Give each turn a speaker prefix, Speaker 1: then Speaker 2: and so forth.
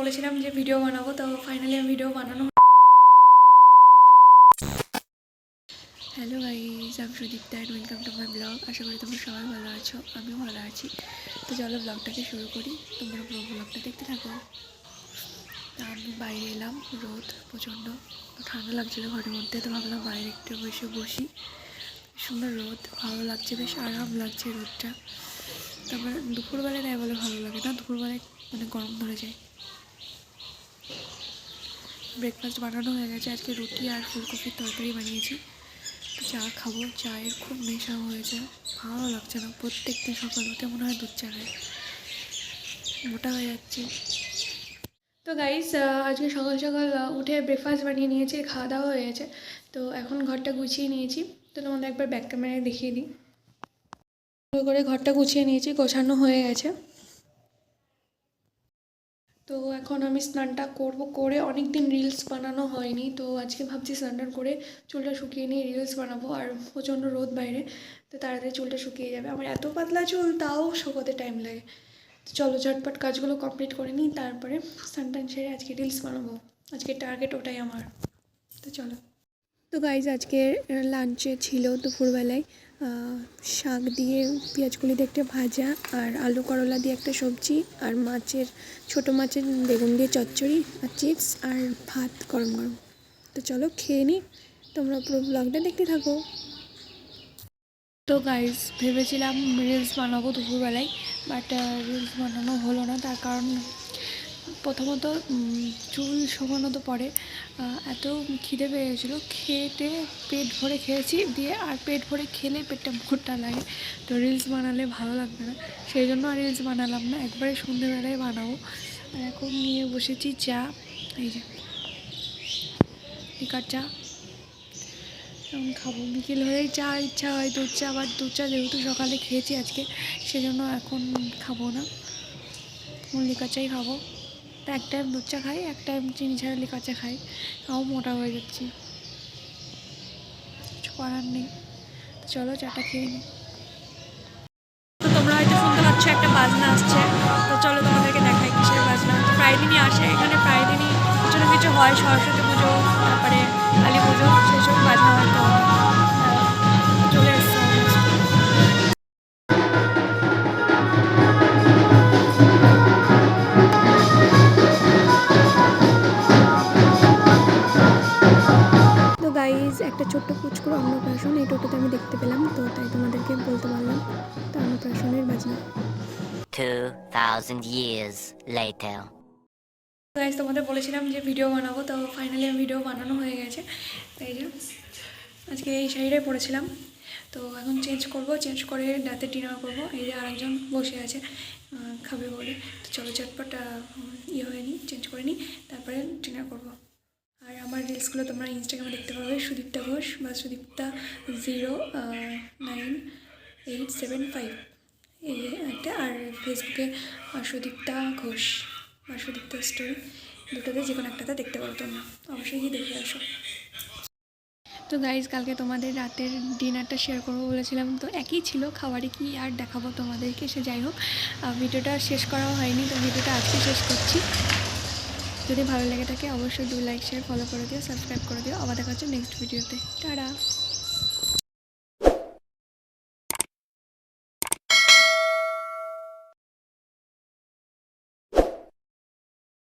Speaker 1: বলেছিলাম যে ভিডিও বানাবো, তো ফাইনালি আমি ভিডিও বানানো। হ্যালো গাইস, আমি Sudipta and welcome to my blog. আশা করি তোমরা সবাই ভালো আছো, আমিও ভালো আছি। তো চলো ব্লগটাকে শুরু করি, তোমরা পুরো ব্লগটা দেখতে থাকো। তা আমি বাইরে এলাম, রোদ প্রচণ্ড, ঠান্ডা লাগছিলো ঘরের মধ্যে, তো ভাবলাম বাইরে একটু বসে বসি। সুন্দর রোদ, ভালো লাগছে, বেশ আরাম লাগছে রোদটা। তারপর দুপুরবেলায় দেয় বলে ভালো লাগে না, দুপুরবেলায় মানে গরম ধরে যায়। ব্রেকফাস্ট বানানো হয়ে গেছে, আজকে রুটি আর ফুলকপির তরকারি বানিয়েছি। চা খাবো, চায়ের খুব নেশা হয়েছে, ভালো লাগছে না। প্রত্যেক দিন সকাল হতে মনে হয় দুধ চা খাই, মোটা হয়ে যাচ্ছে। তো গাইস, আজকে সকাল সকাল উঠে ব্রেকফাস্ট বানিয়ে নিয়েছি, খাওয়া দাওয়া হয়ে গেছে। তো এখন ঘরটা গুছিয়ে নিয়েছি, তো তোমাদের একবার ব্যাক ক্যামেরায় দেখিয়ে দিই। করে ঘরটা গুছিয়ে নিয়েছি, গোছানো হয়ে গেছে। তো এখন আমি স্নানটা করব, করে অনেক দিন রিলস বানানো হয়নি, তো আজকে ভাবছি স্নানটা করে চুলটা শুকিয়ে নিয়ে রিলস বানাবো। আর প্রচণ্ড রোদ বাইরে, তো তাড়াতাড়ি চুলটা শুকিয়ে যাবে। আমার এত পাতলা চুল, তাও শুকোতে টাইম লাগে। তো চলো ঝটপট কাজগুলো কমপ্লিট করে নিই, তারপরে স্নান সেরে আজকে রিলস বানাবো। আজকে টার্গেট ওটাই আমার। তো চলো। তো গাইজ, আজকে লাঞ্চে ছিল দুপুরবেলায় শাক দিয়ে পেঁয়াজকলি দিয়ে একটা ভাজা, আর আলু করলা দিয়ে একটা সবজি, আর ছোটো মাছের বেগুন দিয়ে চচ্চড়ি, আর চিপস, আর ভাত গরম গরম। তো চলো খেয়ে নিই, তোমরা পুরো ব্লগটা দেখতে থাকো। তো গাইজ, ভেবেছিলাম রিলস বানাবো দুপুরবেলায়, বাট রিলস বানানো হলো না। তার কারণ প্রথমত চুল শোকানো তো পরে, এত খিদে পেয়ে গেছিলো, খেতে পেট ভরে খেয়েছি দিয়ে, আর পেট ভরে খেলে পেটটা মোটা লাগে, তো রিলস বানালে ভালো লাগবে না, সেই জন্য আর রিলস বানালাম না। একবারে সন্ধ্যেবেলায় বানাবো। আর এখন নিয়ে বসেছি চা, এই যে লিকার চা, এখন খাবো। বিকেল হলেই চা ইচ্ছা হয়, দুধ চা, আবার দুধ চা যেহেতু সকালে খেয়েছি আজকে, সেজন্য এখন খাবো না, লিকার চাই খাবো। এক টাইম দুধ চা খাই, এক টাইম চিনি ছাড়া লিকার চা খাই, তাও মোটা হয়ে যাচ্ছি, কিছু করার নেই। তো চলো চাটা খেয়ে নিই। তো তোমরা হয়তো শুনতে পাচ্ছ একটা বাজনা আসছে, তো চলো তোমাদেরকে দেখাই কিসের বাজনা। প্রায় দিনই আসে এখানে, প্রায় দিনই কিছু না কিছু হয়, সরস্বতী পুজো, তারপরে কালী পুজো, সেসব বাজনা হয়তো চলে এসছে। গাইজ, একটা ছোট্ট পুচকুর অন্নপ্রাশন এই টোটোতে আমি দেখতে পেলাম, তো তাই তোমাদেরকে বলতে পারলাম। তো অন্নপ্রাশনের বাজনা।
Speaker 2: 2000 years later.
Speaker 1: গাইজ, তোমাদের বলেছিলাম যে ভিডিও বানাবো, তো ফাইনালি আমি ভিডিও বানানো হয়ে গেছে। তাই যে আজকে এই শাড়িটাই পরেছিলাম, তো এখন চেঞ্জ করব, চেঞ্জ করে রাতে ডিনার করব। এই যে আরেকজন বসে আছে খাবে বলে, তো চলো ঝটপট হয়ে নিই, চেঞ্জ করে নিই, তারপরে ডিনার করব। আর আমার রিলসগুলো তোমরা ইনস্টাগ্রামে দেখতে পাবে, সুদীপ্তা ঘোষ বা সুদীপ্তা 09875 এই একটা, আর ফেসবুকে সুদীপ্তা ঘোষ বা সুদীপ্তা স্টোরি, দুটোতে যে কোনো একটাতে দেখতে পারো তোমরা, অবশ্যই গিয়ে দেখে আসো। তো গাইজ, কালকে তোমাদের রাতের ডিনারটা শেয়ার করবো বলেছিলাম, তো একই ছিল, খাবারে কি আর দেখাবো তোমাদেরকে। সে যাই হোক, ভিডিওটা শেষ করাও হয়নি, তো ভিডিওটা আজকে শেষ করছি। যদি ভালো লেগে থাকে অবশ্যই লাইক শেয়ার ফলো করে দিও, সাবস্ক্রাইব করে দিও। আবার দেখা হচ্ছে নেক্সট ভিডিওতে। টাটা।